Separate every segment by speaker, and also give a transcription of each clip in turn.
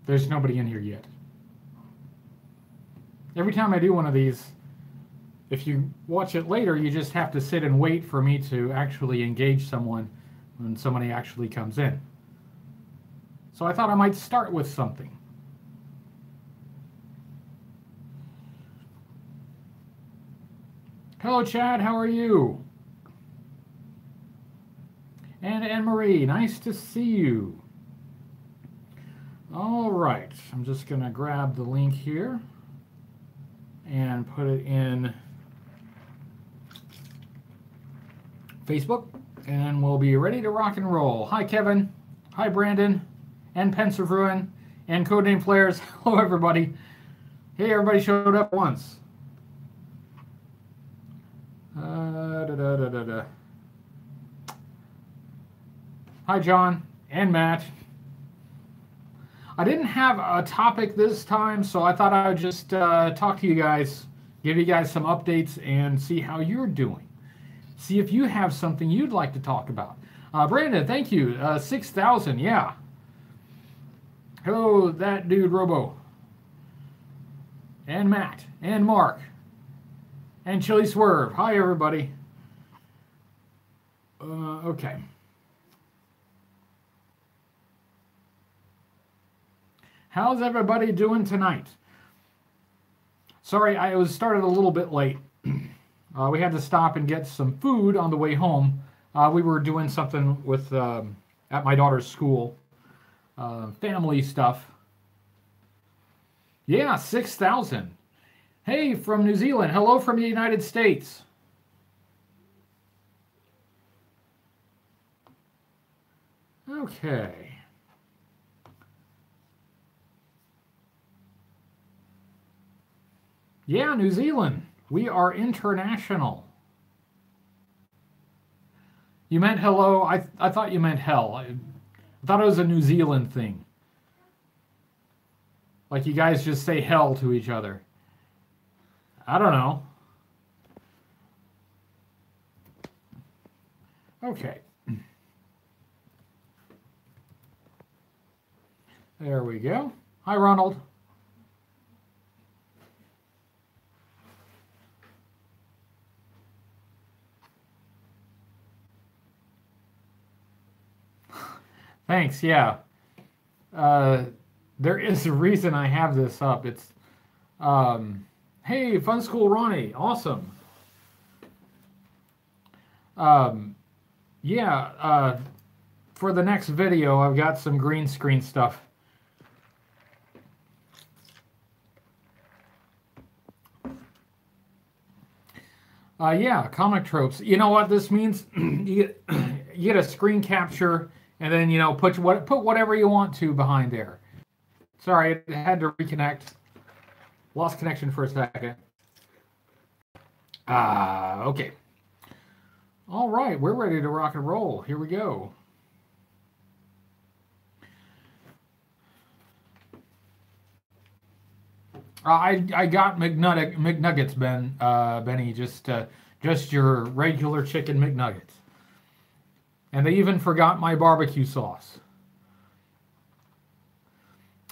Speaker 1: There's nobody in here yet. Every time I do one of these, if you watch it later, you just have to sit and wait for me to actually engage someone when somebody actually comes in. So I thought I might start with something. Hello, Chad. How are you? And Anne-Marie, nice to see you. All right, I'm just going to grab the link here and put it in Facebook, and we'll be ready to rock and roll. Hi, Kevin. Hi, Brandon. And Pencerruin. And Codename Flares. Hello, everybody. Hey, everybody showed up once. Hi, John and Matt. I didn't have a topic this time, so I thought I would just talk to you guys, give you guys some updates, and see how you're doing. See if you have something you'd like to talk about. Brandon, thank you. 6,000, yeah. Hello, that dude, Robo. And Matt, and Mark, and Chili Swerve. Hi, everybody. Okay. How's everybody doing tonight? Sorry, I was started a little bit late. We had to stop and get some food on the way home. We were doing something with at my daughter's school, family stuff. Yeah, 6,000. Hey, from New Zealand. Hello from the United States. Okay. Yeah, New Zealand. We are international. You meant hello? I thought you meant hell. I thought it was a New Zealand thing. Like you guys just say hell to each other. I don't know. Okay. There we go. Hi, Ronald. Thanks, yeah. There is a reason I have this up. It's, hey, Fun School Ronnie, awesome. Yeah, for the next video, I've got some green screen stuff. Yeah, comic tropes. You know what this means? you get a screen capture, and then put whatever you want to behind there. Sorry, I had to reconnect. Lost connection for a second. Okay. All right, we're ready to rock and roll. Here we go. I got McNuggets, Benny, just your regular chicken McNuggets. And they even forgot my barbecue sauce.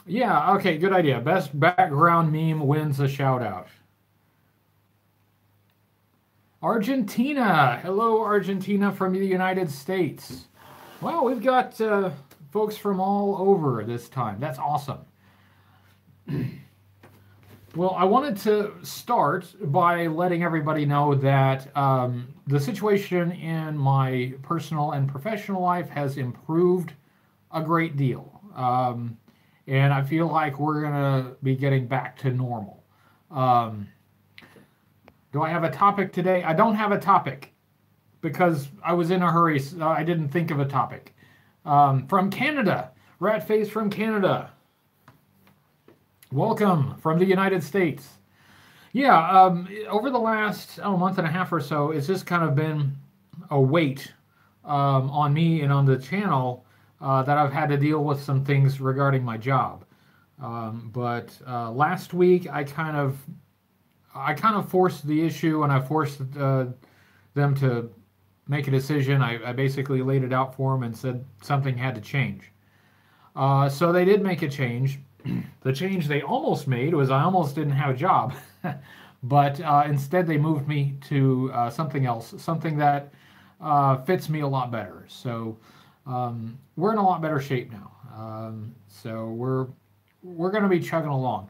Speaker 1: Yeah, okay, good idea. Best background meme wins a shout out. Argentina. Hello, Argentina from the United States. Well, we've got folks from all over this time. That's awesome. Well, I wanted to start by letting everybody know that the situation in my personal and professional life has improved a great deal. And I feel like we're going to be getting back to normal. Do I have a topic today? I don't have a topic because I was in a hurry. So I didn't think of a topic. From Canada, Ratface from Canada. Welcome from the United States. Yeah, over the last month and a half or so, it's just kind of been a weight on me and on the channel that I've had to deal with some things regarding my job. But last week, I kind of forced the issue, and I forced them to make a decision. I basically laid it out for them and said something had to change. So they did make a change. the change they almost made was I almost didn't have a job, but instead they moved me to something else, something that fits me a lot better. So we're in a lot better shape now. So we're going to be chugging along.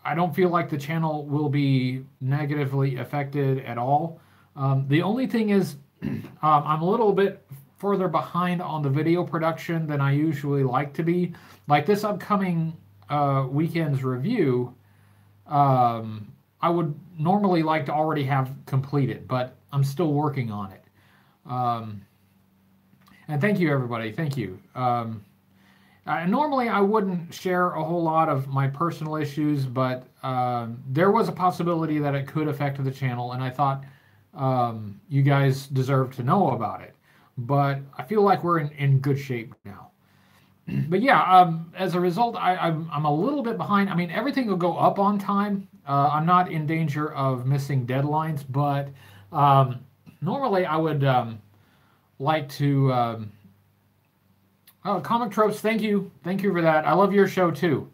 Speaker 1: I don't feel like the channel will be negatively affected at all. The only thing is I'm a little bit further behind on the video production than I usually like to be. Like this upcoming weekend's review, I would normally like to already have completed, but I'm still working on it. And thank you, everybody. Thank you. Normally, I wouldn't share a whole lot of my personal issues, but there was a possibility that it could affect the channel, and I thought you guys deserve to know about it. But I feel like we're in good shape now. But yeah, as a result, I'm a little bit behind. I mean, everything will go up on time. I'm not in danger of missing deadlines, but normally I would like to... Oh, Comic Tropes, thank you. Thank you for that. I love your show, too.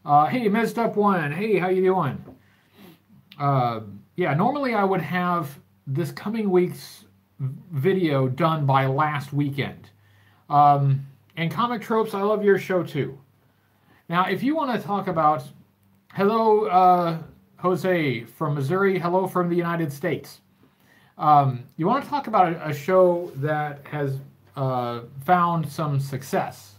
Speaker 1: Hey, Messed Up One. Hey, how you doing? Yeah, normally I would have this coming week's video done by last weekend. And Comic Tropes, I love your show, too. Now, if you want to talk about... Hello, Jose from Missouri. Hello from the United States. You want to talk about a show that has... found some success.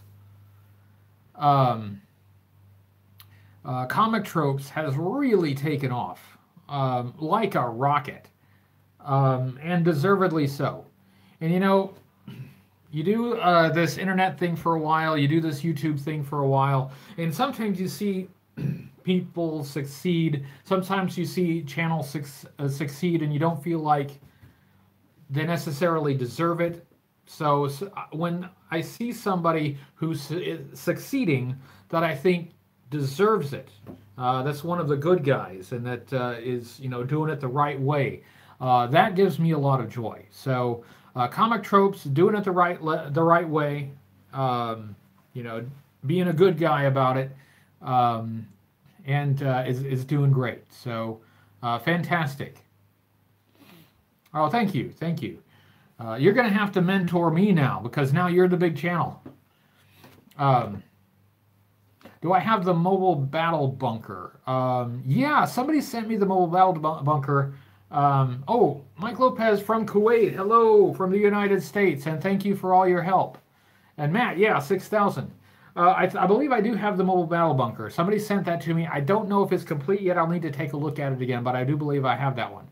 Speaker 1: Comic Tropes has really taken off like a rocket, and deservedly so. And you know, you do this internet thing for a while, you do this YouTube thing for a while, and sometimes you see people succeed, sometimes you see channels succeed and you don't feel like they necessarily deserve it. So when I see somebody who's succeeding that I think deserves it, that's one of the good guys, and that is, you know, doing it the right way, that gives me a lot of joy. So Comic Tropes, doing it the right way, you know, being a good guy about it, and is doing great. So fantastic. Oh, thank you, thank you. You're going to have to mentor me now, because now you're the big channel. Do I have the mobile battle bunker? Yeah, somebody sent me the mobile battle bunker. Oh, Mike Lopez from Kuwait. Hello from the United States, and thank you for all your help. And Matt, yeah, 6,000. I believe I do have the mobile battle bunker. Somebody sent that to me. I don't know if it's complete yet. I'll need to take a look at it again, but I do believe I have that one.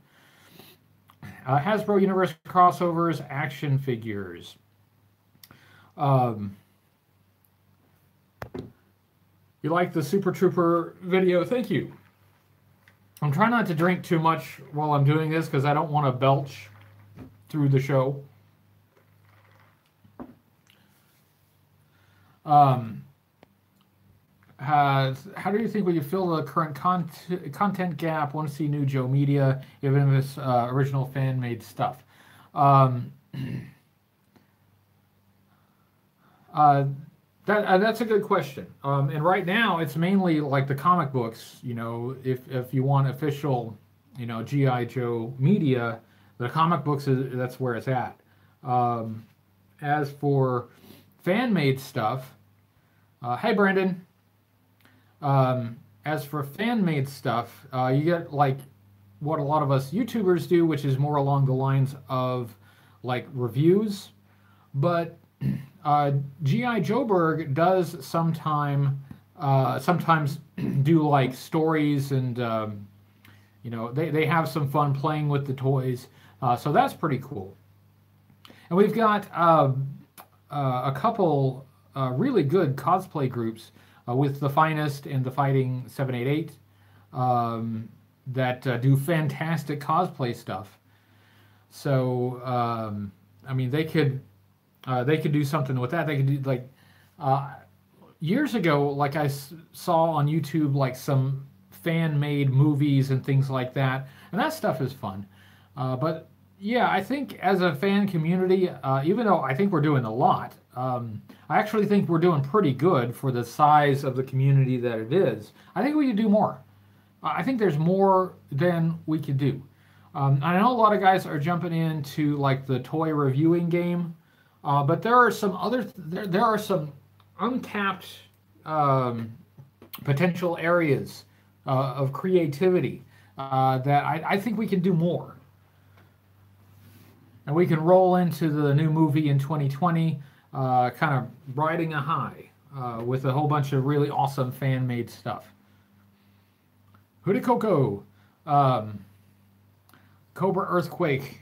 Speaker 1: Hasbro Universe crossovers, action figures. You like the Super Trooper video? Thank you. I'm trying not to drink too much while I'm doing this because I don't want to belch through the show. How do you think we could fill the current content gap? Want to see new Joe Media, even if it's original fan-made stuff? That's a good question. And right now, it's mainly like the comic books. You know, if you want official, you know, G.I. Joe Media, the comic books that's where it's at. As for fan-made stuff, hey Brandon. As for fan-made stuff, you get like what a lot of us YouTubers do, which is more along the lines of like reviews. But G.I. Joeberg does sometimes do like stories, and you know, they have some fun playing with the toys, so that's pretty cool. And we've got a couple really good cosplay groups with The Finest and the Fighting 788 that do fantastic cosplay stuff. So I mean, they could do something with that. They could do like years ago, like I saw on YouTube, like some fan-made movies and things like that, and that stuff is fun. But Yeah, I think as a fan community, even though I think we're doing a lot, I actually think we're doing pretty good for the size of the community that it is. I think we could do more. I think there's more than we could do. I know a lot of guys are jumping into like the toy reviewing game, but there are some there are some untapped um, potential areas of creativity that I think we can do more. And we can roll into the new movie in 2020, kind of riding a high with a whole bunch of really awesome fan made stuff. Hoodie Coco, um, Cobra Earthquake.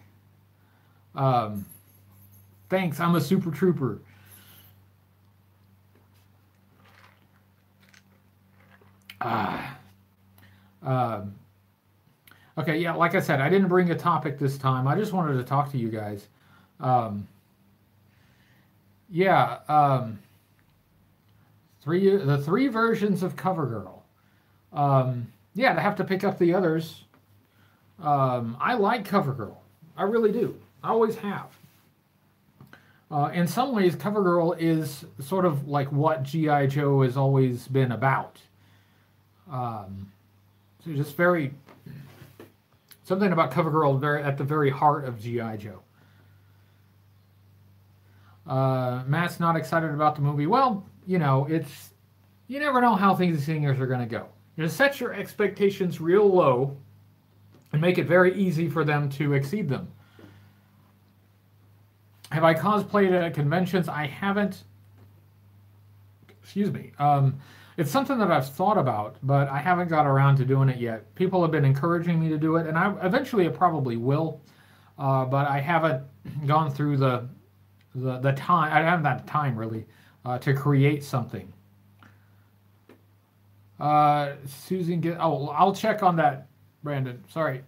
Speaker 1: Um, Thanks, I'm a super trooper. Ah, um, okay, yeah, like I said, I didn't bring a topic this time. I just wanted to talk to you guys. Um, yeah, the three versions of CoverGirl. Yeah, to have to pick up the others. I like CoverGirl. I really do. I always have. In some ways, CoverGirl is sort of like what G.I. Joe has always been about. So just very something about CoverGirl very at the very heart of G.I. Joe. Matt's not excited about the movie. Well, it's you never know how things are going to go. Set your expectations real low and make it very easy for them to exceed them. Have I cosplayed at conventions? I haven't. Excuse me. It's something that I've thought about, but I haven't got around to doing it yet. People have been encouraging me to do it, and I eventually probably will. But I haven't gone through the time. I haven't had time really to create something. Susan, I'll check on that, Brandon. Sorry.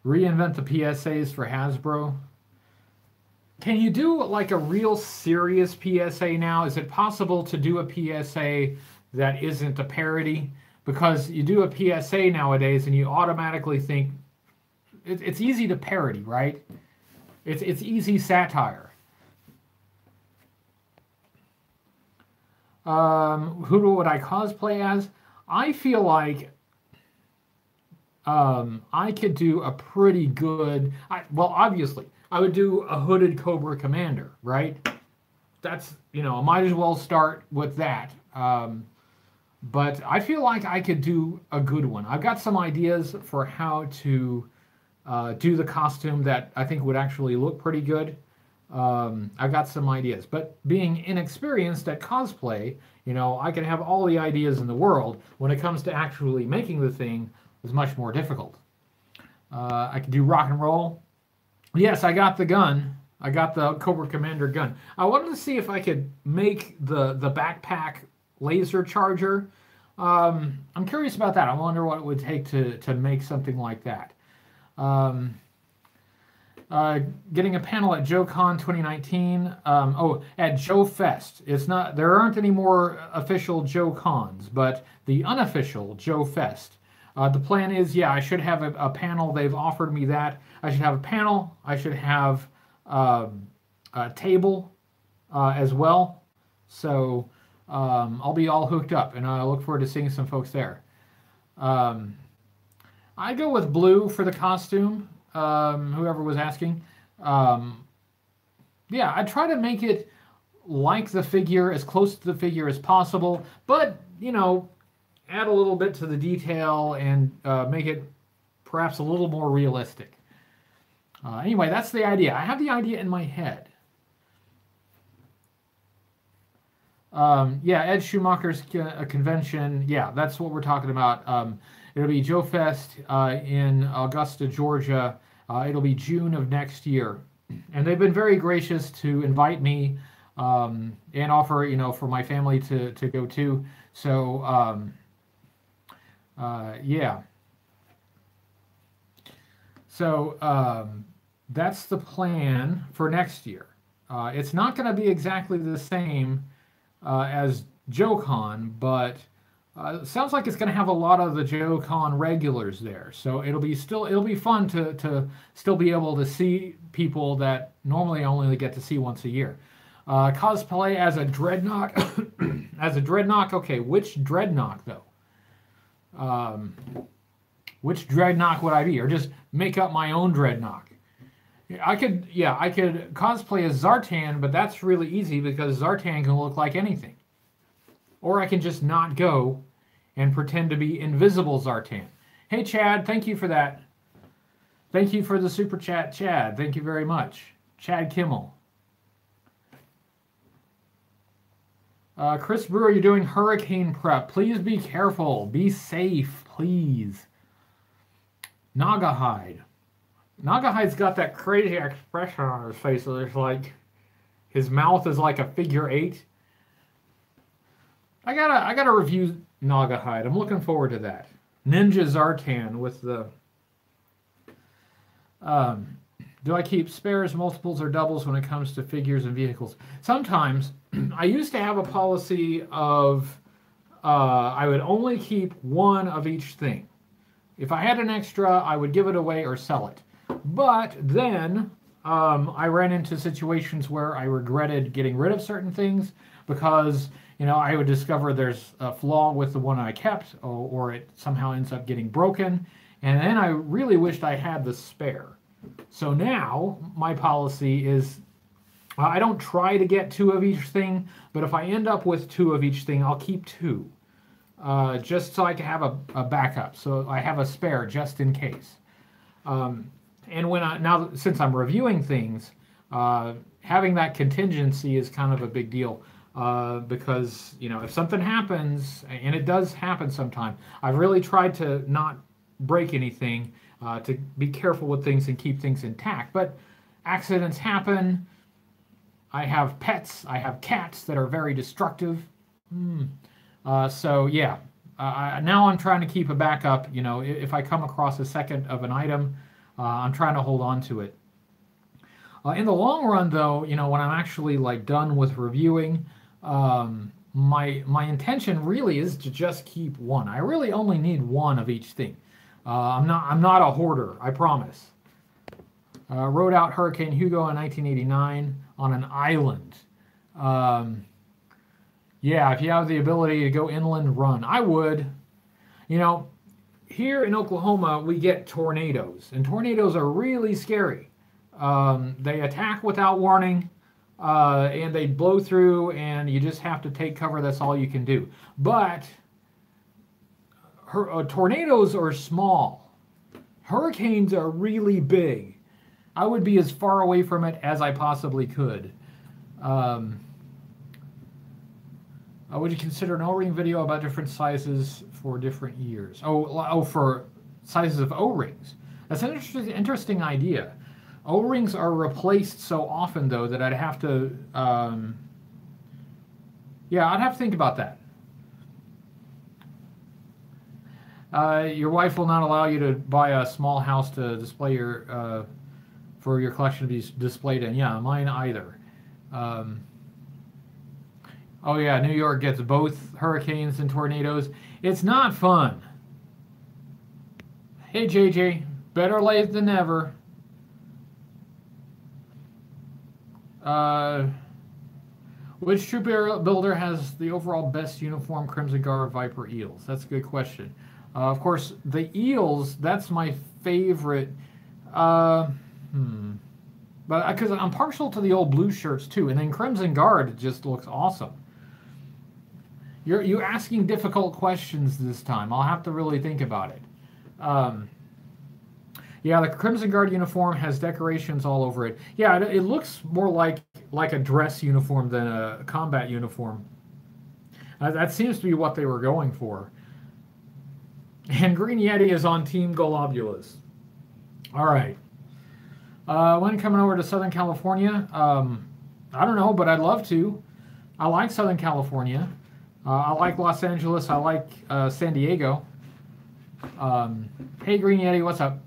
Speaker 1: Reinvent the PSAs for Hasbro. Can you do like a real serious PSA now? Is it possible to do a PSA that isn't a parody? Because you do a PSA nowadays and you automatically think it's easy to parody, right? It's easy satire. Who would I cosplay as? I feel like I could do a pretty good. Well, obviously, I would do a hooded Cobra Commander, right? That's I might as well start with that. But I feel like I could do a good one. I've got some ideas for how to do the costume that I think would actually look pretty good. I've got some ideas, but being inexperienced at cosplay, I can have all the ideas in the world. When it comes to actually making the thing, it's much more difficult. I can do rock and roll. Yes, I got the gun. I got the Cobra Commander gun. I wanted to see if I could make the backpack laser charger. I'm curious about that. I wonder what it would take to make something like that. Getting a panel at JoeCon 2019. At Joe Fest. It's not. There aren't any more official JoeCons, but the unofficial Joe Fest. The plan is, I should have a panel. They've offered me that. I should have a panel. I should have a table as well. So I'll be all hooked up, and I look forward to seeing some folks there. I go with blue for the costume. Whoever was asking. I try to make it like the figure, as close to the figure as possible, but, add a little bit to the detail and make it perhaps a little more realistic. Anyway, that's the idea. I have the idea in my head. Ed Schumacher's convention. Yeah, that's what we're talking about. It'll be Joe Fest in Augusta, Georgia. It'll be June of next year. And they've been very gracious to invite me and offer, for my family to go to. So, So that's the plan for next year. It's not going to be exactly the same as JoeCon, but Sounds like it's going to have a lot of the JoeCon regulars there, so it'll be fun to still be able to see people that normally I only get to see once a year. Cosplay as a dreadnought, as a dreadnought. Okay, which dreadnought though? Which dreadnought would I be, or just make up my own dreadnought? I could cosplay as Zartan, but that's really easy because Zartan can look like anything. Or I can just not go and pretend to be invisible Zartan. Hey, Chad, thank you for that. Thank you for the super chat, Chad. Thank you very much. Chad Kimmel. Chris Brewer, you're doing hurricane prep. Please be careful. Be safe, please. Nagahide. Nagahide's got that crazy expression on his face. So there's like, his mouth is like a figure 8. I gotta review Nagahide. I'm looking forward to that. Ninja Zartan with the. Do I keep spares, multiples, or doubles when it comes to figures and vehicles? Sometimes. I used to have a policy of I would only keep one of each thing. If I had an extra, I would give it away or sell it. But then I ran into situations where I regretted getting rid of certain things because, you know, I would discover there's a flaw with the one I kept, or it somehow ends up getting broken. And then I really wished I had the spare. So now my policy is I don't try to get 2 of each thing, but if I end up with 2 of each thing, I'll keep 2. Just so I can have a backup. So I have a spare just in case. And when now since I'm reviewing things, having that contingency is kind of a big deal. Because, you know, if something happens, and it does happen sometime, I've really tried to not break anything, to be careful with things and keep things intact. But accidents happen. I have pets. I have cats that are very destructive. So yeah, now I'm trying to keep a backup. You know, if I come across a second of an item, I'm trying to hold on to it. In the long run, though, you know, when I'm actually like done with reviewing, my intention really is to just keep one. I really only need one of each thing. I'm not a hoarder. I promise. Rode out Hurricane Hugo in 1989 on an island. Yeah, if you have the ability to go inland, run. I would. You know, here in Oklahoma, we get tornadoes, and tornadoes are really scary. They attack without warning, and they blow through, and you just have to take cover. That's all you can do. But tornadoes are small. Hurricanes are really big. I would be as far away from it as I possibly could. Would you consider an O-ring video about different sizes for different years? Oh, for sizes of O-rings. That's an interesting idea. O-rings are replaced so often, though, that I'd have to... yeah, I'd have to think about that. Your wife will not allow you to buy a small house to display your... for your collection to be displayed in. Yeah, mine either. Oh yeah, New York gets both hurricanes and tornadoes. It's not fun. Hey JJ, better late than never. Which troop builder has the overall best uniform, Crimson Guard, Viper, Eels? That's a good question. Of course, the Eels, that's my favorite. But because I'm partial to the old blue shirts too, and then Crimson Guard just looks awesome. You're asking difficult questions this time. I'll have to really think about it. Yeah, the Crimson Guard uniform has decorations all over it. Yeah, it looks more like a dress uniform than a combat uniform. That seems to be what they were going for. And Green Yeti is on Team Globulus. All right. When coming over to Southern California? I don't know, but I'd love to. I like Southern California. I like Los Angeles. I like San Diego. Hey, Green Yeti, what's up?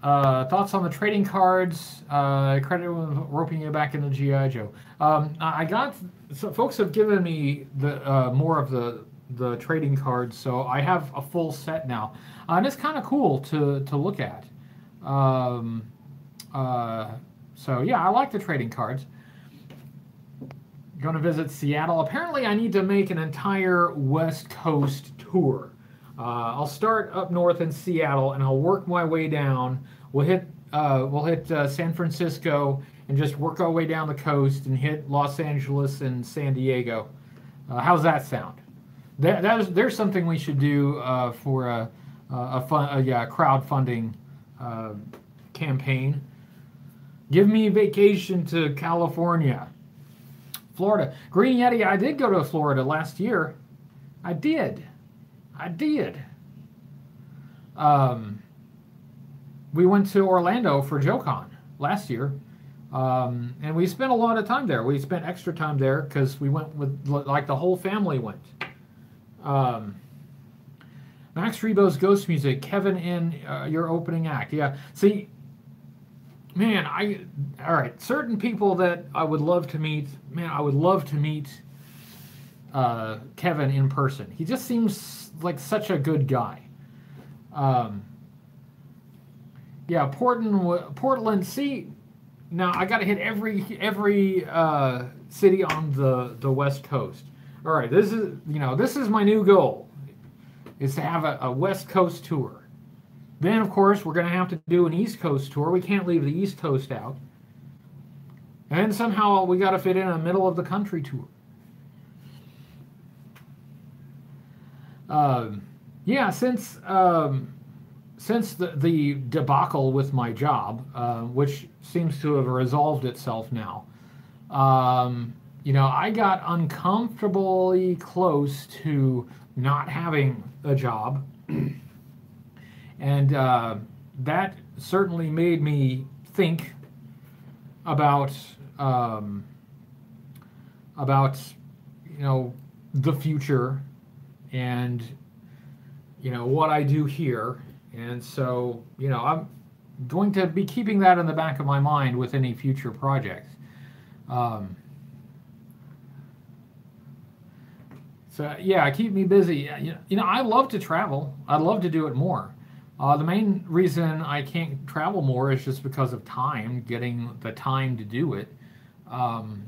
Speaker 1: Thoughts on the trading cards? Credit roping you back into G.I. Joe. I got... So folks have given me the more of the the trading cards, so I have a full set now, and it's kind of cool to look at. Um, so yeah, I like the trading cards. Going to visit Seattle. Apparently, I need to make an entire West Coast tour. I'll start up north in Seattle, and I'll work my way down. We'll hit San Francisco, and just work our way down the coast and hit Los Angeles and San Diego. How's that sound? There's something we should do for a crowdfunding campaign. Give me a vacation to California. Florida. Green Yeti, I did go to Florida last year. I did. We went to Orlando for JoeCon last year. And we spent a lot of time there. We spent extra time there because we went with, like, the whole family went. Max Rebo's Ghost Music, Kevin in your opening act. Yeah, see, man, all right, certain people that I would love to meet, man, I would love to meet Kevin in person. He just seems like such a good guy. Yeah, Portland, see, now I got to hit every city on the West Coast. All right, this is my new goal, is to have a West Coast tour. Then, of course, we're going to have to do an East Coast tour. We can't leave the East Coast out. And then somehow we got to fit in a middle of the country tour. Yeah, since the debacle with my job, which seems to have resolved itself now, I got uncomfortably close to not having a job. And that certainly made me think about the future and what I do here. And so I'm going to be keeping that in the back of my mind with any future projects. So yeah, keep me busy. I love to travel. I'd love to do it more. The main reason I can't travel more is just because of time, getting the time to do it. One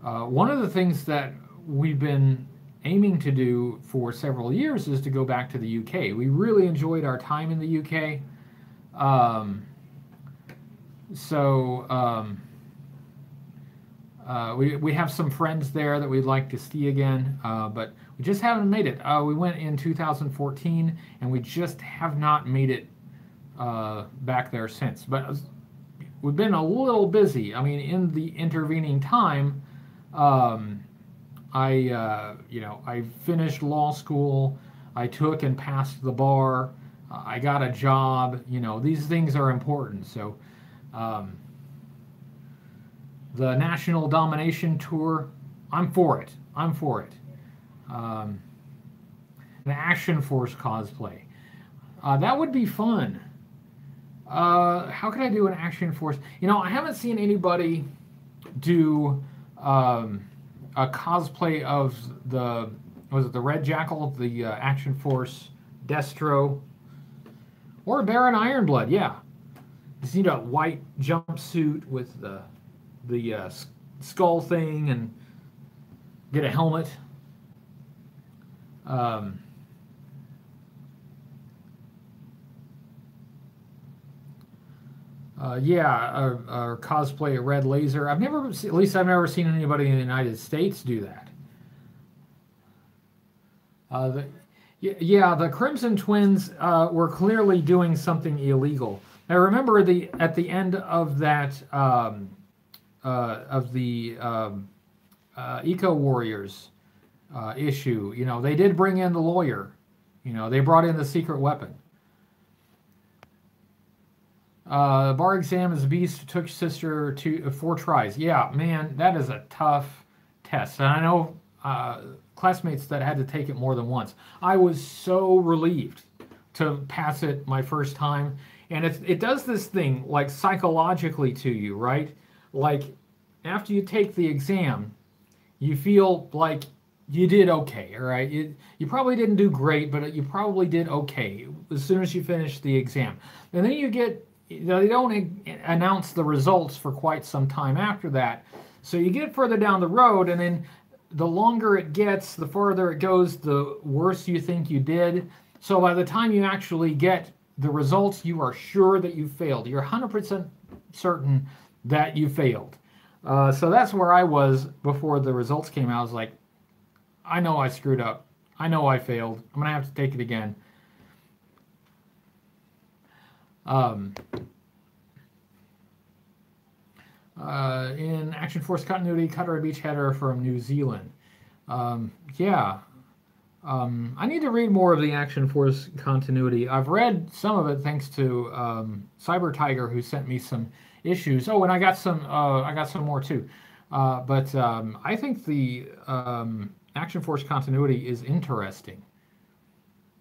Speaker 1: of the things that we've been aiming to do for several years is to go back to the UK. We really enjoyed our time in the UK. We have some friends there that we'd like to see again, but we just haven't made it. We went in 2014, and we just have not made it back there since. But we've been a little busy. I mean, in the intervening time, I finished law school. I took and passed the bar. I got a job. These things are important. So. The National Domination Tour, I'm for it. An Action Force cosplay. That would be fun. How can I do an Action Force? I haven't seen anybody do a cosplay of the Red Jackal, the Action Force Destro, or Baron Ironblood, yeah. Just need a white jumpsuit with the skull thing and get a helmet. Or cosplay a red laser. I've never seen anybody in the United States do that. The Crimson Twins were clearly doing something illegal. I remember at the end of that Eco Warriors issue, they did bring in the lawyer. They brought in the secret weapon. Bar exam as a beast took sister to 4 tries. Yeah, man, that is a tough test. And I know classmates that had to take it more than once. I was so relieved to pass it my first time. And it does this thing, like, psychologically to you, right? Like, after you take the exam, you feel like you did okay, all right? You probably didn't do great, but you probably did okay as soon as you finished the exam. And then you get, they don't announce the results for quite some time after that. So you get further down the road, and then the longer it gets, the further it goes, the worse you think you did. So by the time you actually get the results, you are sure that you failed. You're 100% certain that you failed. So that's where I was before the results came out. I was like, I know I screwed up. I know I failed. I'm going to have to take it again. In Action Force continuity, Cutter a beachheader from New Zealand. Yeah. I need to read more of the Action Force continuity. I've read some of it thanks to Cyber Tiger, who sent me some issues. Oh, and I got some more too. But I think the Action Force continuity is interesting.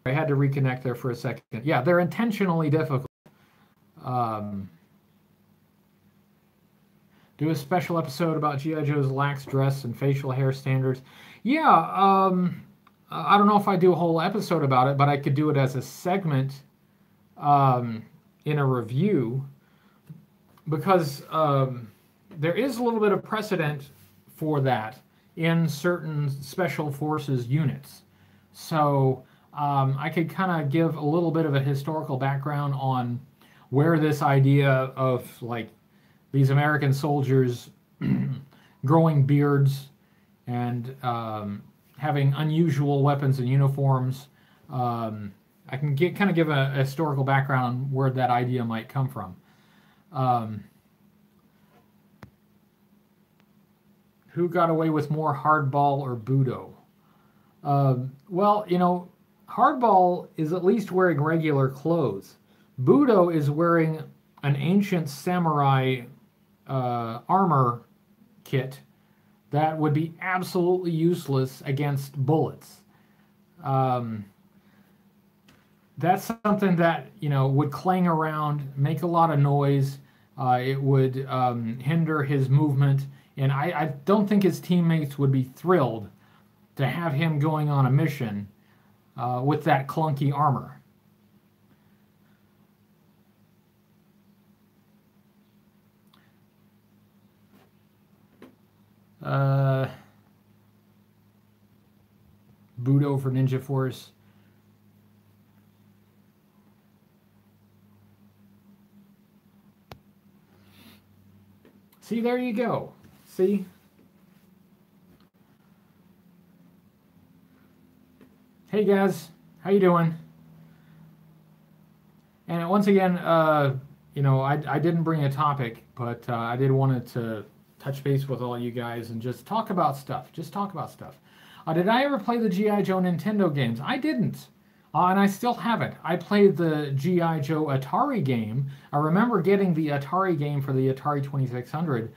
Speaker 1: I had to reconnect there for a second. Yeah, they're intentionally difficult. Do a special episode about G.I. Joe's lax dress and facial hair standards. Yeah, I don't know if I do a whole episode about it, but I could do it as a segment in a review, because there is a little bit of precedent for that in certain special forces units. So I could kind of give a little bit of a historical background on where this idea of like these American soldiers growing beards and having unusual weapons and uniforms. I can kind of give a historical background on where that idea might come from. Who got away with more, Hardball or Budo? Well, you know, Hardball is at least wearing regular clothes. Budo is wearing an ancient samurai armor kit that would be absolutely useless against bullets. That's something that, you know, would clang around, make a lot of noise. It would hinder his movement. And I don't think his teammates would be thrilled to have him going on a mission with that clunky armor. Budo for Ninja Force. See, there you go. See? Hey guys, how you doing? And once again, you know, I didn't bring a topic, but I did wanted to touch base with all you guys and just talk about stuff. Just talk about stuff. Did I ever play the G.I. Joe Nintendo games? I didn't. And I still haven't. I played the G.I. Joe Atari game. I remember getting the Atari game for the Atari 2600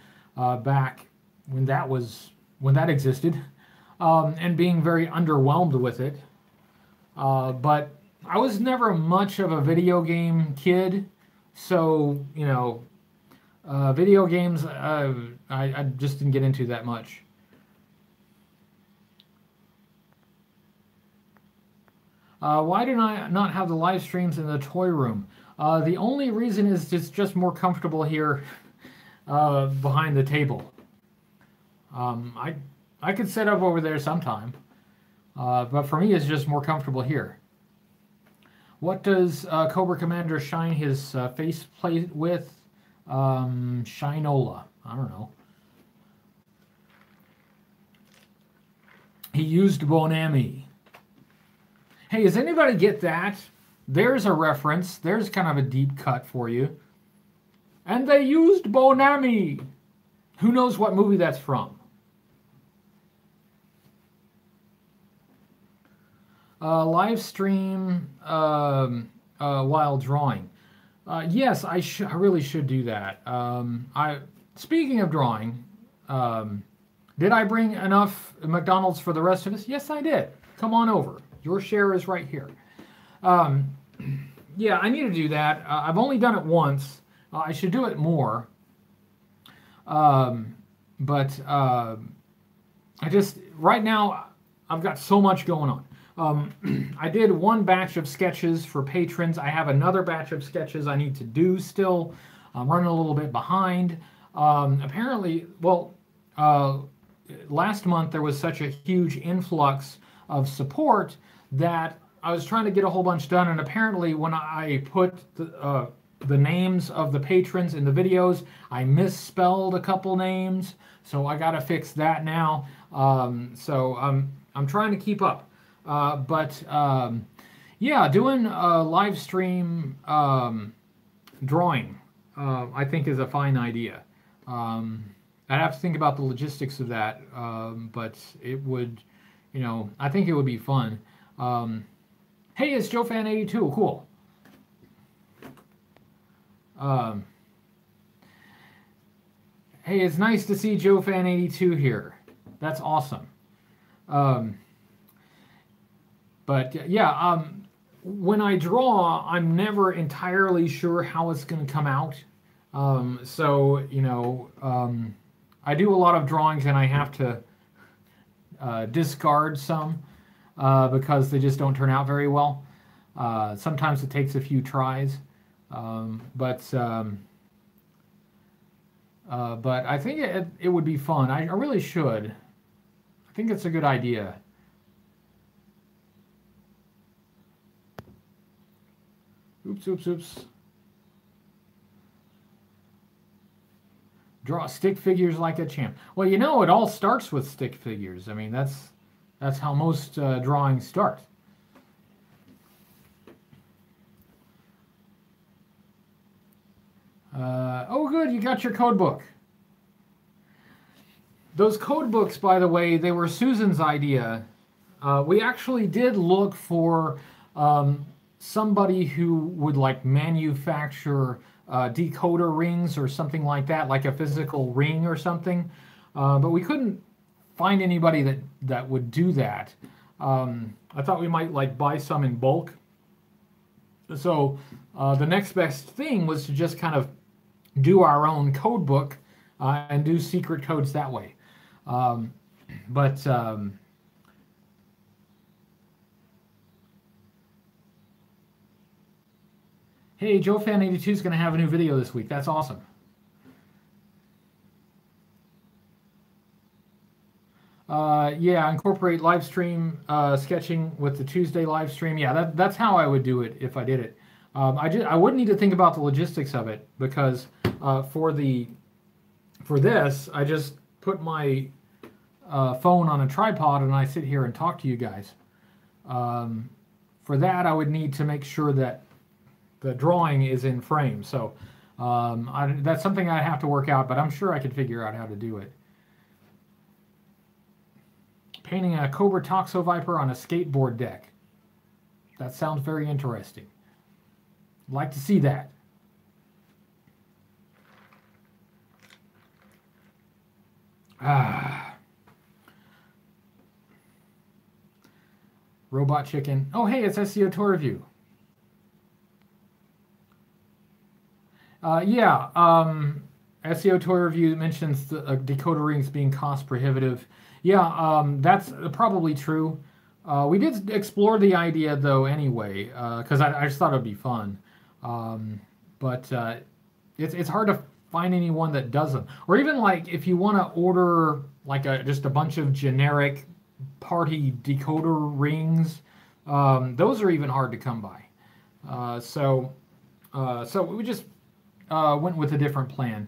Speaker 1: back when that existed, and being very underwhelmed with it. But I was never much of a video game kid, so, you know, video games I just didn't get into that much. Why do I not have the live streams in the toy room? The only reason is it's just more comfortable here behind the table. I could set up over there sometime, but for me it's just more comfortable here. What does Cobra Commander shine his face plate with? Shinola. I don't know. He used Bonami. Hey, does anybody get that? There's a reference. There's kind of a deep cut for you. And they used Bonami. Who knows what movie that's from? Live stream while drawing. Yes, I really should do that. Speaking of drawing, did I bring enough McDonald's for the rest of us? Yes, I did. Come on over. Your share is right here. Yeah, I need to do that. I've only done it once. I should do it more. But I just, right now, I've got so much going on. I did one batch of sketches for patrons. I have another batch of sketches I need to do still. I'm running a little bit behind. Apparently, well, last month there was such a huge influx of support that I was trying to get a whole bunch done, and apparently when I put the names of the patrons in the videos, I misspelled a couple names, so I got to fix that now. So I'm trying to keep up. Yeah, doing a live stream drawing, I think is a fine idea. I'd have to think about the logistics of that, but it would, you know, I think it would be fun. Hey, it's JoeFan82. Cool. Hey, it's nice to see JoeFan82 here. That's awesome. But yeah, when I draw, I'm never entirely sure how it's going to come out. So, you know, I do a lot of drawings and I have to discard some because they just don't turn out very well. Sometimes it takes a few tries. But I think it would be fun. I really should. I think it's a good idea. Oops. Draw stick figures like a champ. Well, you know, it all starts with stick figures. I mean, that's how most drawings start. Oh, good, you got your code book. Those code books, by the way, they were Susan's idea. We actually did look for somebody who would like manufacture decoder rings or something like that, like a physical ring or something. But we couldn't find anybody that would do that. I thought we might like buy some in bulk. So the next best thing was to just kind of do our own code book and do secret codes that way. Hey, JoeFan82 is going to have a new video this week. That's awesome. Yeah, incorporate live stream sketching with the Tuesday live stream. Yeah, that's how I would do it if I did it. I would need to think about the logistics of it because for this, I just put my phone on a tripod and I sit here and talk to you guys. For that, I would need to make sure that the drawing is in frame. So that's something I'd have to work out, but I'm sure I could figure out how to do it. Painting a Cobra Toxo Viper on a skateboard deck. That sounds very interesting. I'd like to see that. Robot Chicken. Oh, hey, it's SEO Tour Review. Yeah, SEO Toy Review mentions the decoder rings being cost prohibitive. Yeah, that's probably true. We did explore the idea though anyway, because I just thought it'd be fun. It's hard to find anyone that does them. Or even like if you want to order like just a bunch of generic party decoder rings, those are even hard to come by. So we just went with a different plan.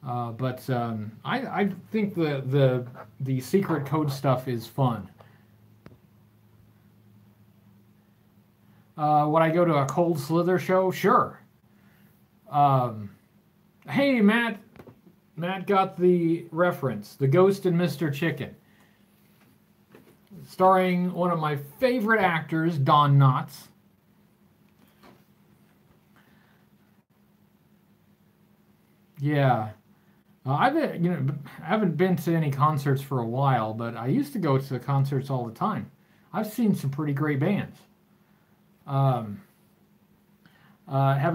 Speaker 1: I think the secret code stuff is fun. Would I go to a Cold Slither show? Sure. Hey, Matt got the reference. The Ghost and Mr. Chicken. Starring one of my favorite actors, Don Knotts. Yeah. I haven't been to any concerts for a while, but I used to go to concerts all the time. I've seen some pretty great bands. Have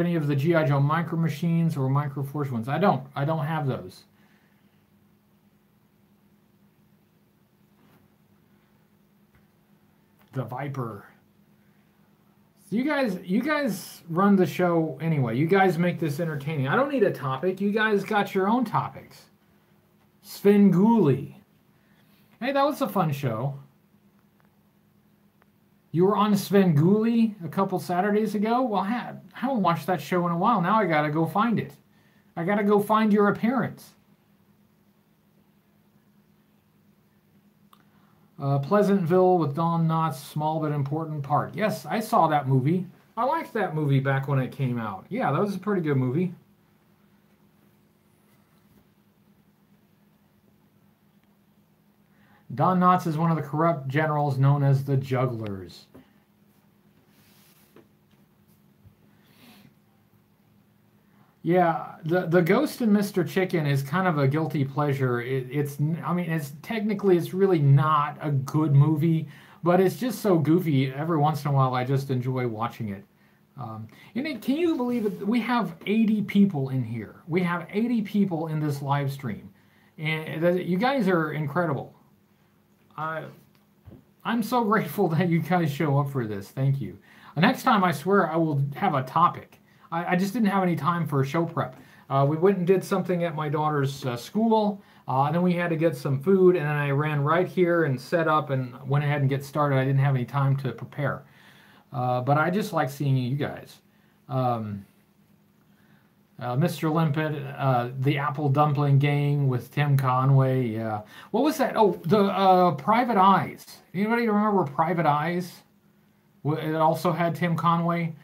Speaker 1: any of the G.I. Joe Micro Machines or Micro Force ones? I don't have those. the Viper. So you guys run the show anyway. You guys make this entertaining. I don't need a topic. You guys got your own topics. Svengoolie. Hey, that was a fun show. You were on Svengoolie a couple Saturdays ago? Well, I haven't watched that show in a while. Now I gotta go find it. I gotta go find your appearance. Pleasantville with Don Knotts, small but important part. Yes, I saw that movie. I liked that movie back when it came out. Yeah, that was a pretty good movie. Don Knotts is one of the corrupt generals known as the Jugglers. Yeah, the Ghost and Mr. Chicken is kind of a guilty pleasure. I mean, it's really not a good movie, but it's just so goofy. Every once in a while, I just enjoy watching it. Can you believe it? We have 80 people in here. We have 80 people in this live stream, and you guys are incredible. I'm so grateful that you guys show up for this. Thank you. Next time, I swear I will have a topic. I just didn't have any time for show prep. We went and did something at my daughter's school, and then we had to get some food, and then I ran right here and set up and went ahead and get started. I didn't have any time to prepare. But I just like seeing you guys. Mr. Limpet, the Apple Dumpling Gang with Tim Conway. Yeah. What was that? Oh, the Private Eyes. Anybody remember Private Eyes? It also had Tim Conway.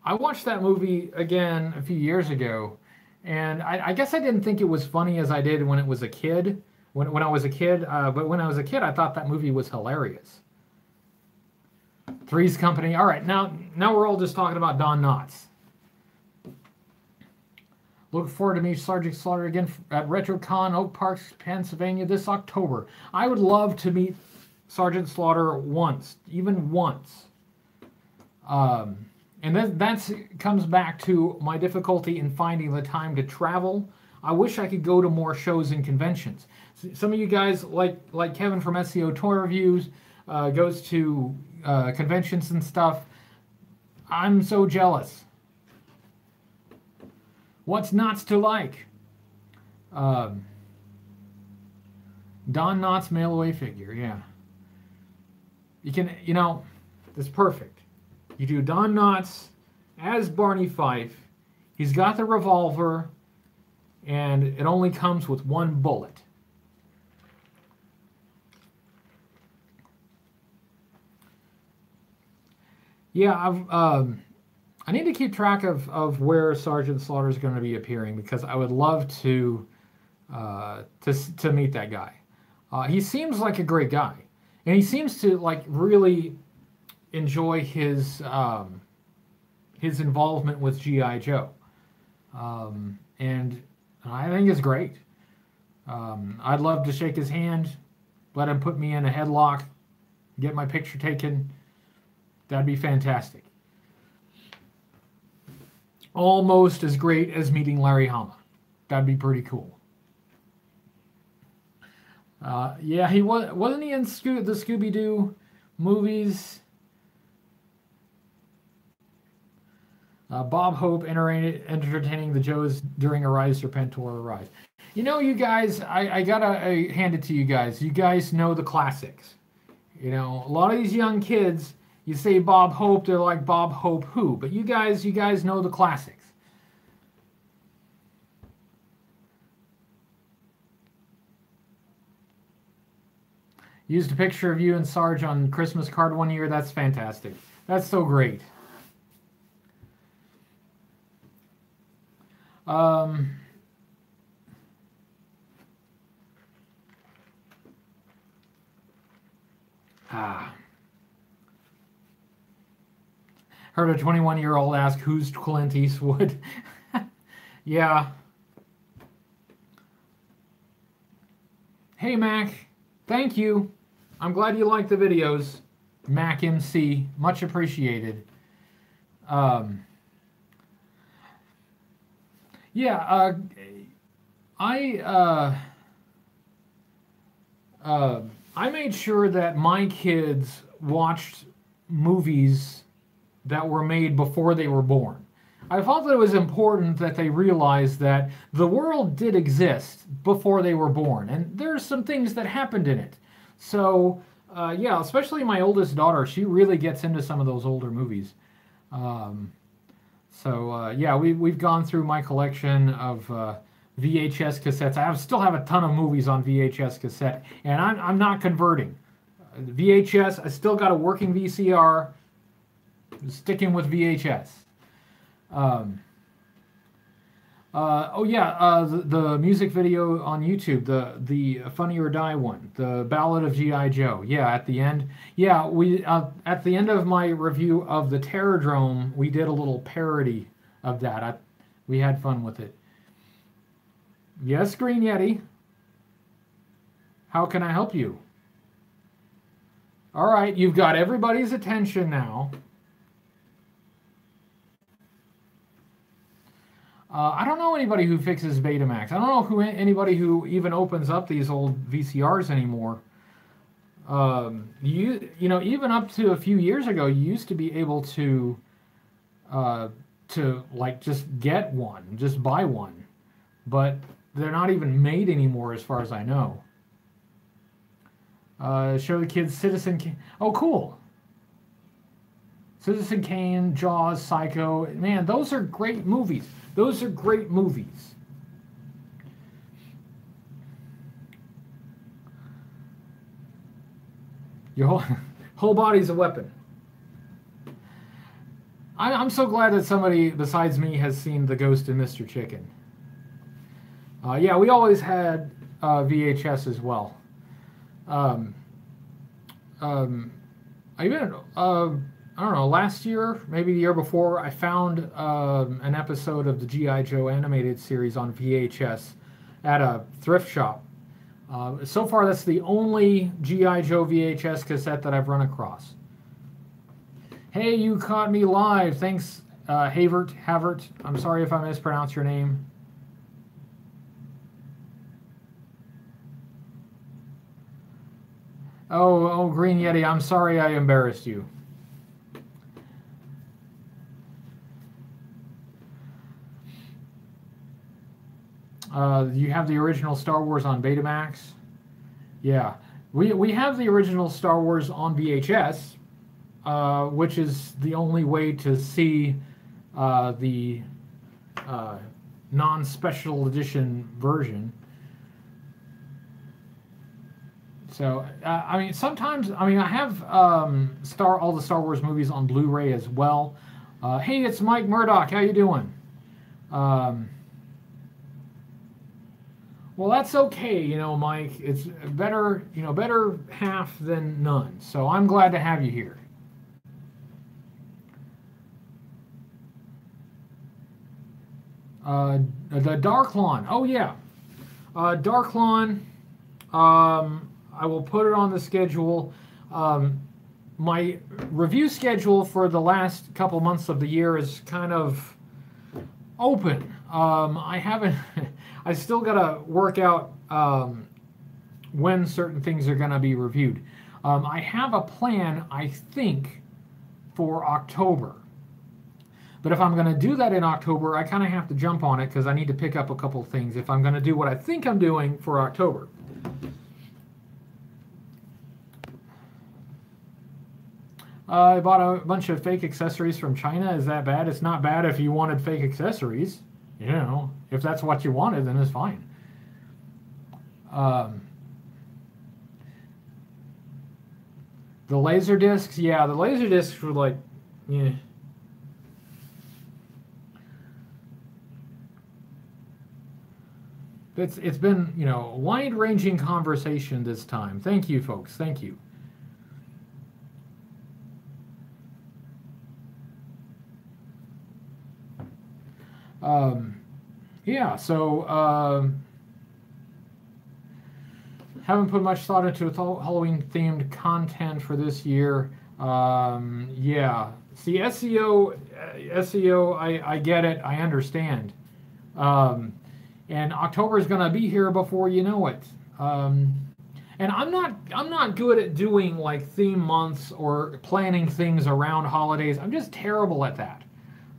Speaker 1: I watched that movie again a few years ago, and I guess I didn't think it was funny as I did when it was a kid. When I was a kid, but when I was a kid, I thought that movie was hilarious. Three's Company. All right, now we're all just talking about Don Knotts. Look forward to meet Sergeant Slaughter again at RetroCon, Oak Park, Pennsylvania this October. I would love to meet Sergeant Slaughter once, even once. And that comes back to my difficulty in finding the time to travel. I wish I could go to more shows and conventions. Some of you guys, like Kevin from SEO Tour Reviews, goes to conventions and stuff. I'm so jealous. What's not to like? Don Knotts mail away figure, yeah. You can, it's perfect. You do Don Knotts as Barney Fife. He's got the revolver, and it only comes with one bullet. Yeah, I need to keep track of where Sergeant Slaughter is going to be appearing, because I would love to meet that guy. He seems like a great guy, and he seems to really enjoy his involvement with G.I. Joe, and I think it's great. I'd love to shake his hand, let him put me in a headlock, get my picture taken. That'd be fantastic. Almost as great as meeting Larry Hama. That'd be pretty cool. Yeah, he wasn't he in the Scooby-Doo movies? Bob Hope entertaining the Joes during a Rise Serpentor rise. You guys, I gotta hand it to you guys. You guys know the classics. A lot of these young kids, you say Bob Hope, they're like, Bob Hope who? But you guys know the classics. Used a picture of you and Sarge on Christmas card one year. That's fantastic. That's so great. Heard a 21-year-old ask, who's Clint Eastwood? Yeah. Hey, Mac. Thank you. I'm glad you like the videos. Mac MC. Much appreciated. I made sure that my kids watched movies that were made before they were born. I thought that it was important that they realized that the world did exist before they were born, and there's some things that happened in it. So, yeah, especially my oldest daughter, she really gets into some of those older movies. Um, yeah, we've gone through my collection of VHS cassettes. Still have a ton of movies on VHS cassette, and I'm not converting. VHS, I still got a working VCR, sticking with VHS. Um, oh yeah, the music video on YouTube, the Funny or Die one, the Ballad of G.I. Joe. Yeah, at the end. Yeah, we at the end of my review of the Terrordrome, we did a little parody of that. We had fun with it. Yes, Green Yeti. How can I help you? All right, you've got everybody's attention now. I don't know anybody who fixes Betamax. I don't know anybody who even opens up these old VCRs anymore. You know, even up to a few years ago, you used to be able to like just get one, just buy one, but they're not even made anymore, as far as I know. Show the kids Citizen Kane. Oh, cool. Citizen Kane, Jaws, Psycho. Man, those are great movies. Those are great movies. Your whole body's a weapon. I'm so glad that somebody besides me has seen The Ghost of Mr. Chicken. Yeah, we always had VHS as well. I don't know, last year, maybe the year before, I found an episode of the G.I. Joe animated series on VHS at a thrift shop. So far, that's the only G.I. Joe VHS cassette that I've run across. Hey, you caught me live. Thanks, Havert. I'm sorry if I mispronounced your name. Oh, Green Yeti, I'm sorry I embarrassed you. You have the original Star Wars on Betamax? Yeah. We have the original Star Wars on VHS, which is the only way to see the non-special edition version. So, I mean, sometimes, I mean, I have all the Star Wars movies on Blu-ray as well. Hey, it's Mike Murdoch. How you doing? Well, that's okay, you know, Mike. It's better, you know, better half than none. So I'm glad to have you here. The Dark Lawn. Oh, yeah. Dark Lawn. I will put it on the schedule. My review schedule for the last couple months of the year is kind of open. I haven't... I still got to work out when certain things are going to be reviewed. I have a plan, I think, for October. But if I'm going to do that in October, I kind of have to jump on it because I need to pick up a couple of things if I'm going to do what I think I'm doing for October. I bought a bunch of fake accessories from China. Is that bad? It's not bad if you wanted fake accessories. You know, if that's what you wanted, then it's fine. The laser discs, yeah, the laser discs were like, yeah. It's been, you know, a wide-ranging conversation this time. Thank you, folks. Thank you. Yeah, so haven't put much thought into Halloween-themed content for this year. Yeah, see, SEO, I get it, I understand. And October is going to be here before you know it. And I'm not good at doing like theme months or planning things around holidays. I'm just terrible at that.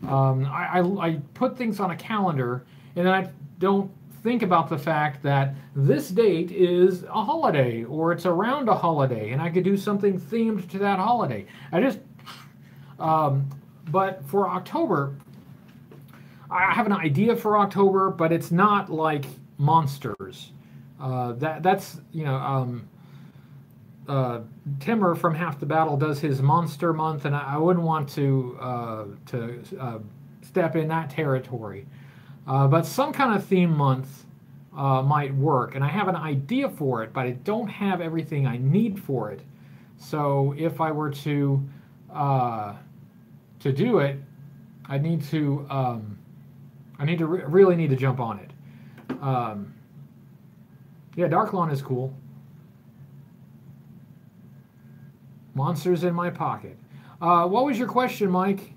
Speaker 1: I put things on a calendar and then I don't think about the fact that this date is a holiday or it's around a holiday and I could do something themed to that holiday. But for October, I have an idea for October, but it's not like monsters. That's Timmer from Half the Battle does his monster month, and I wouldn't want to step in that territory. But some kind of theme month might work, and I have an idea for it, but I don't have everything I need for it. So if I were to do it, I need to really need to jump on it. Yeah, Dark Lawn is cool. Monsters in my pocket. What was your question, Mike?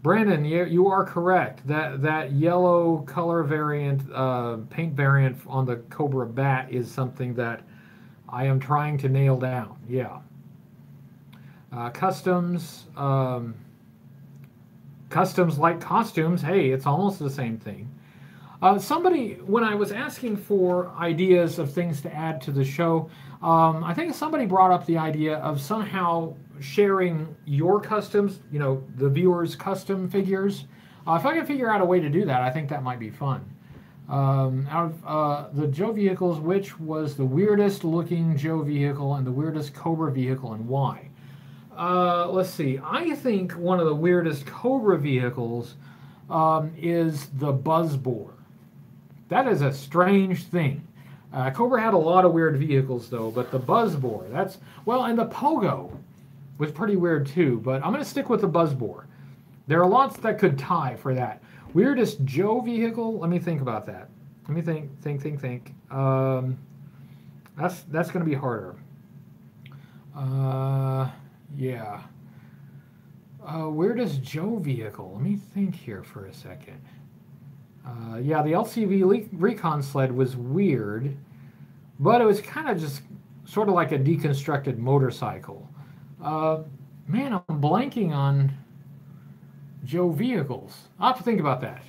Speaker 1: Brandon, you are correct. That yellow color variant, paint variant on the Cobra Bat is something that I am trying to nail down. Yeah. Customs, customs like costumes. Hey, it's almost the same thing. Somebody, when I was asking for ideas of things to add to the show, I think somebody brought up the idea of somehow sharing your customs, the viewers' custom figures. If I can figure out a way to do that, I think that might be fun. Out of the Joe vehicles, which was the weirdest looking Joe vehicle and the weirdest Cobra vehicle, and why? Let's see. I think one of the weirdest Cobra vehicles is the Buzzbore. That is a strange thing. Cobra had a lot of weird vehicles, though, but the Buzzbore, and the Pogo was pretty weird, too, but I'm going to stick with the Buzzbore. There are lots that could tie for that. Weirdest Joe vehicle? Let me think about that. Let me think. That's going to be harder. Yeah. Weirdest Joe vehicle? Let me think here for a second. Yeah, the LCV Recon sled was weird, but it was kind of just sort of like a deconstructed motorcycle. Man, I'm blanking on Joe vehicles. I'll have to think about that.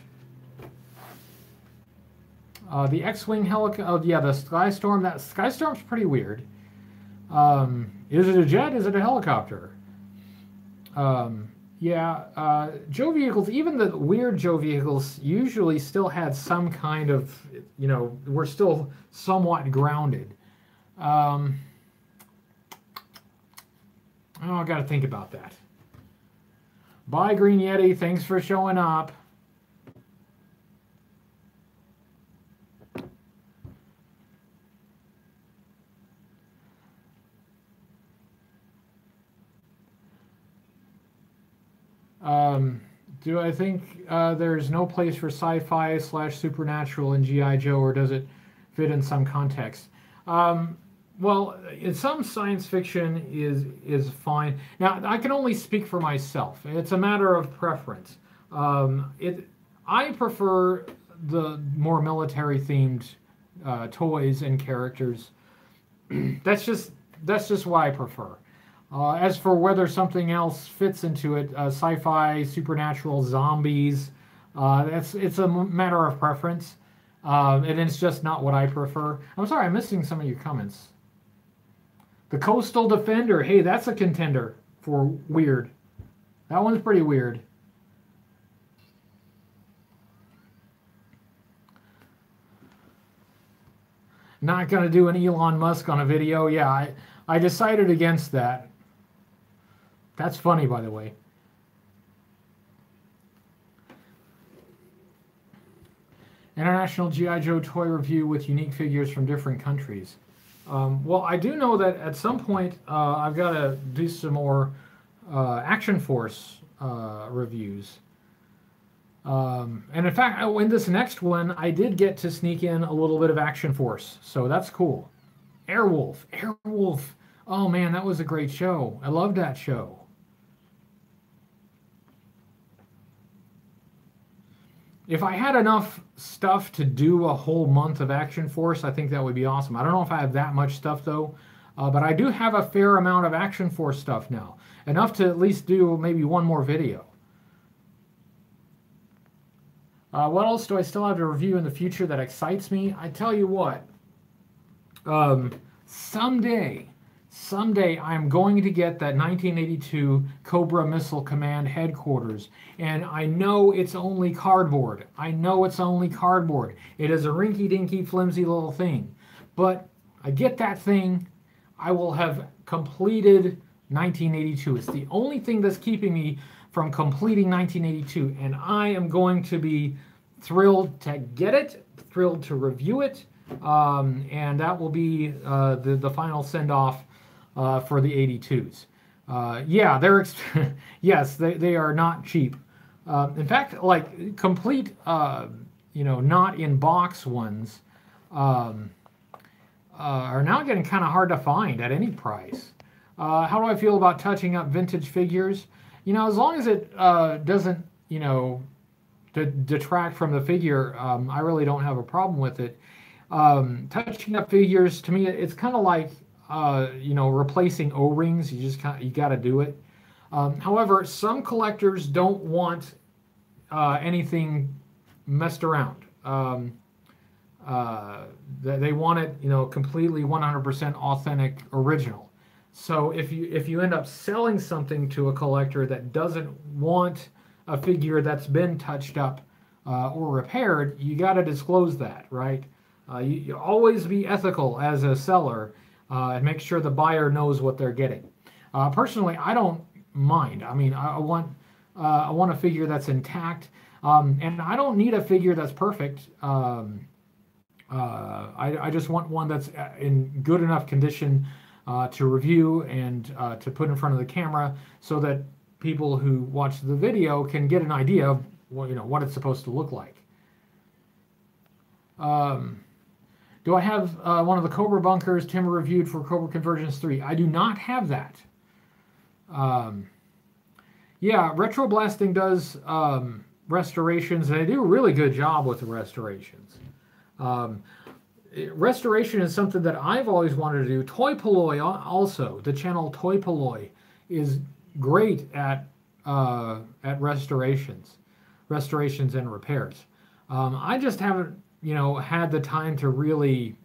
Speaker 1: The X-Wing helicopter, yeah, the Skystorm. That Skystorm's pretty weird. Is it a jet? Is it a helicopter? Yeah, Joe vehicles, even the weird Joe vehicles, usually still had some kind of, were still somewhat grounded. Oh, I got to think about that. Bye, Green Yeti. Thanks for showing up. Do I think there's no place for sci-fi / supernatural in G.I. Joe, or does it fit in some context? Well, in some science fiction is fine. Now, I can only speak for myself. It's a matter of preference. I prefer the more military-themed toys and characters. That's just why I prefer. As for whether something else fits into it, sci-fi, supernatural, zombies, it's a matter of preference, and it's just not what I prefer. I'm sorry, I'm missing some of your comments. The Coastal Defender, hey, that's a contender for weird. That one's pretty weird. Not going to do an Elon Musk on a video. Yeah, I decided against that. That's funny, by the way. International G.I. Joe toy review with unique figures from different countries. Well, I do know that at some point I've got to do some more Action Force reviews. And in fact, in this next one, I did get to sneak in a little bit of Action Force, so that's cool. Airwolf. Oh man, that was a great show. I loved that show. if I had enough stuff to do a whole month of Action Force, I think that would be awesome. I don't know if I have that much stuff though, but I do have a fair amount of Action Force stuff now. Enough to at least do maybe one more video. What else do I still have to review in the future that excites me? I tell you what, someday I'm going to get that 1982 Cobra Missile Command headquarters, and I know it's only cardboard. I know it's only cardboard. It is a rinky-dinky, flimsy little thing. But I get that thing, I will have completed 1982. It's the only thing that's keeping me from completing 1982, and I am going to be thrilled to get it, thrilled to review it, and that will be the final send-off for the 82s. Yeah, they're yes, they are not cheap. In fact, like complete, not in box ones are now getting kind of hard to find at any price. How do I feel about touching up vintage figures? As long as it doesn't, detract from the figure, I really don't have a problem with it. Touching up figures, to me, it's kind of like, replacing O-rings. You got to do it. However, some collectors don't want anything messed around. They want it, completely 100% authentic, original. So if you end up selling something to a collector that doesn't want a figure that's been touched up or repaired, you got to disclose that, right? You always be ethical as a seller and make sure the buyer knows what they're getting. Personally, I don't mind. I mean, I want a figure that's intact, and I don't need a figure that's perfect. I just want one that's in good enough condition to review and to put in front of the camera, so that people who watch the video can get an idea of what it's supposed to look like. Do I have one of the Cobra bunkers Tim reviewed for Cobra Convergence 3? I do not have that. Yeah, Retro Blasting does restorations, and they do a really good job with the restorations. Restoration is something that I've always wanted to do. Toy Polloi also, the channel Toy Polloi, is great at restorations and repairs. I just haven't, had the time to really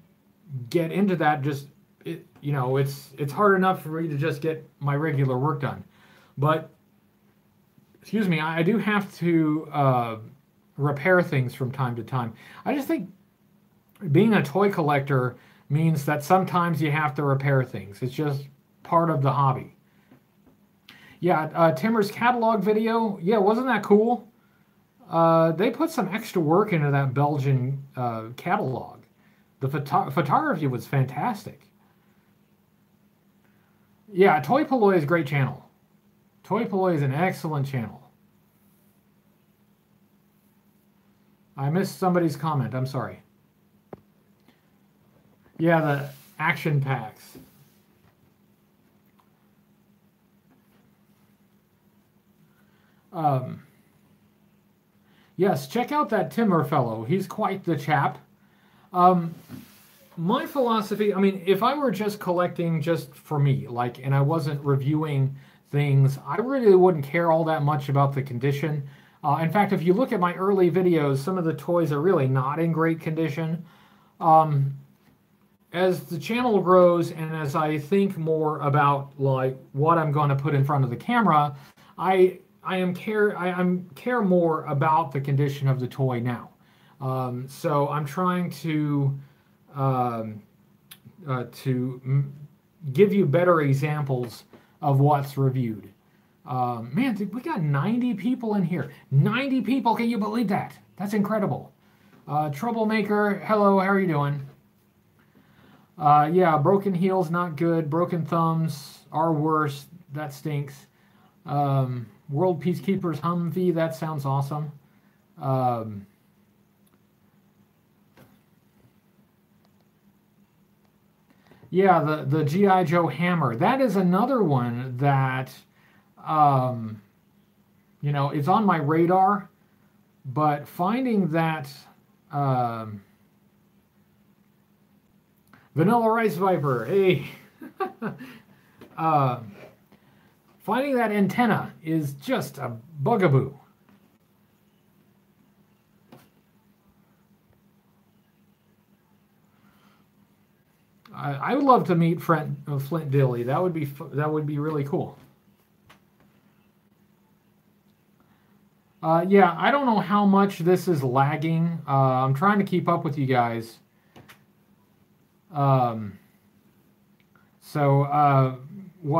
Speaker 1: get into that. It's hard enough for me to just get my regular work done. But, excuse me, I do have to repair things from time to time. I just think being a toy collector means that sometimes you have to repair things. It's just part of the hobby. Yeah, Timmer's catalog video. Yeah, wasn't that cool? They put some extra work into that Belgian catalog. The photography was fantastic. Yeah, Toy Polloi is a great channel. Toy Polloi is an excellent channel. I missed somebody's comment. I'm sorry. Yeah, the action packs. Yes, check out that Timmer fellow. He's quite the chap. My philosophy, I mean, if I were just collecting just for me, and I wasn't reviewing things, I really wouldn't care all that much about the condition. In fact, if you look at my early videos, some of the toys are really not in great condition. As the channel grows and as I think more about what I'm going to put in front of the camera, I care more about the condition of the toy now. So I'm trying to give you better examples of what's reviewed. Man, we got 90 people in here. 90 people, can you believe that? That's incredible. Troublemaker, hello, how are you doing? Yeah, broken heels, not good. Broken thumbs are worse. That stinks. World Peacekeepers Humvee, that sounds awesome. Yeah, the G.I. Joe hammer. That is another one that, is on my radar, but finding that Vanilla Rice Viper, hey, finding that antenna is just a bugaboo. I would love to meet Flint Dilly. That would be really cool. Yeah, I don't know how much this is lagging. I'm trying to keep up with you guys. What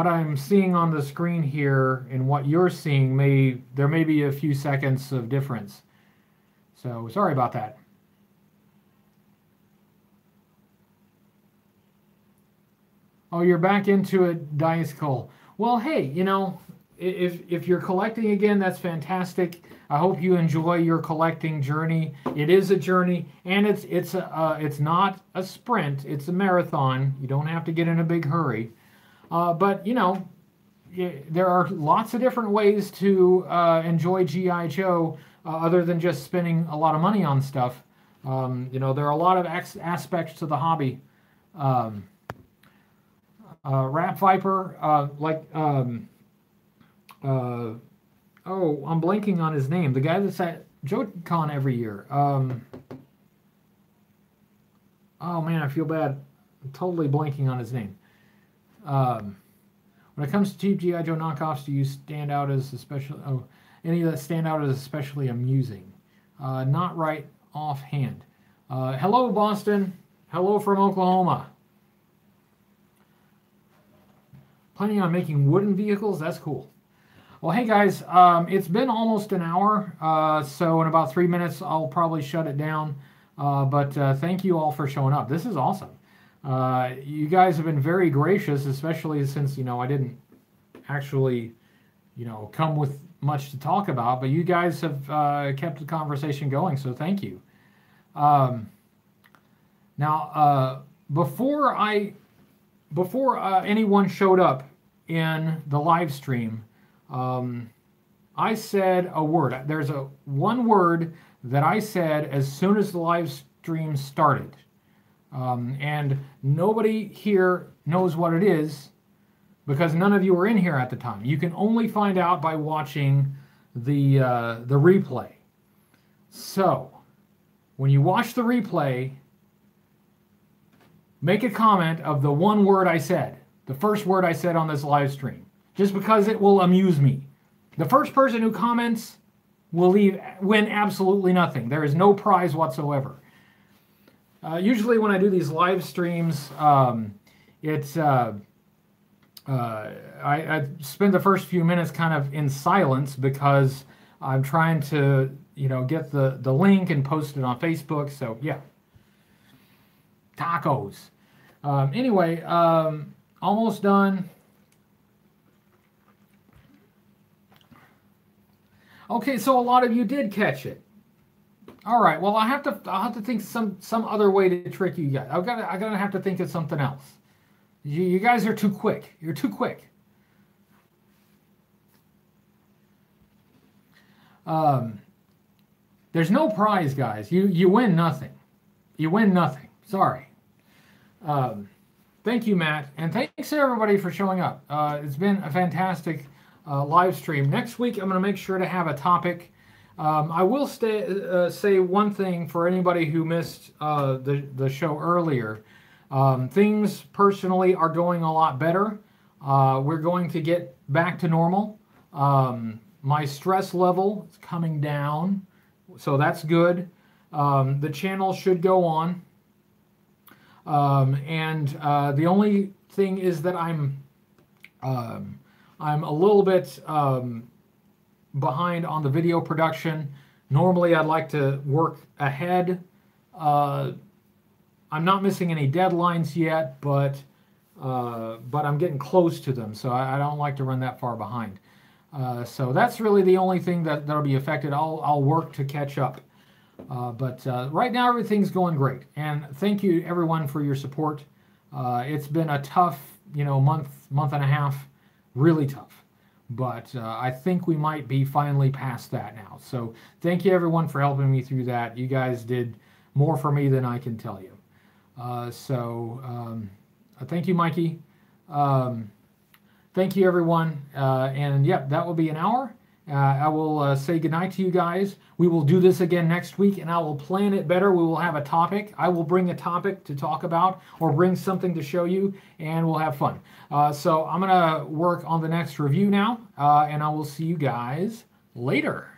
Speaker 1: I'm seeing on the screen here and what you're seeing, there may be a few seconds of difference. So sorry about that. Oh, you're back into it, Dice Cole. Well, hey, you know, if you're collecting again, that's fantastic. I hope you enjoy your collecting journey. It is a journey, and it's not a sprint. It's a marathon. You don't have to get in a big hurry. But you know, there are lots of different ways to enjoy G.I. Joe other than just spending a lot of money on stuff. You know, there are a lot of aspects to the hobby. Rap Viper, oh, I'm blanking on his name. The guy that's at JoeCon every year. Oh man, I feel bad. I'm totally blanking on his name. When it comes to cheap G.I. Joe knockoffs, do you stand out as especially? Oh, any that stand out as especially amusing? Not right offhand. Hello, Boston. Hello from Oklahoma. Planning on making wooden vehicles? That's cool. Well, hey guys, it's been almost an hour, so in about 3 minutes I'll probably shut it down. But thank you all for showing up. This is awesome. You guys have been very gracious, especially since, you know, I didn't actually, you know, come with much to talk about, but you guys have kept the conversation going, so thank you. Now, before anyone showed up in the live stream, I said a word. There's one word that I said as soon as the live stream started. And nobody here knows what it is because none of you were in here at the time. You can only find out by watching the replay. So, when you watch the replay, make a comment of the one word I said, the first word I said on this live stream, just because it will amuse me. The first person who comments will win absolutely nothing. There is no prize whatsoever. Usually when I do these live streams, I spend the first few minutes kind of in silence because I'm trying to, you know, get the link and post it on Facebook. So yeah, tacos. Anyway, almost done. Okay, so a lot of you did catch it. All right. Well, I'll have to think some other way to trick you guys. I'm gonna have to think of something else. You guys are too quick. You're too quick. There's no prize, guys. You win nothing. You win nothing. Sorry. Thank you, Matt, and thanks to everybody for showing up. It's been a fantastic live stream. Next week, I'm going to make sure to have a topic. I will say one thing for anybody who missed the show earlier. Things personally are going a lot better. We're going to get back to normal. My stress level is coming down, so that's good. The channel should go on. The only thing is that I'm a little bit behind on the video production. Normally, I'd like to work ahead. I'm not missing any deadlines yet, but I'm getting close to them, so I don't like to run that far behind. So that's really the only thing that'll be affected. I'll work to catch up. But right now, everything's going great. And thank you, everyone, for your support. It's been a tough, month and a half, really tough. but I think we might be finally past that now. So thank you everyone for helping me through that. You guys did more for me than I can tell you. Thank you, Mikey. Thank you, everyone. And yeah, that will be an hour. I will say goodnight to you guys. We will do this again next week, and I will plan it better. We will have a topic. I will bring a topic to talk about or bring something to show you, and we'll have fun. So I'm going to work on the next review now, and I will see you guys later.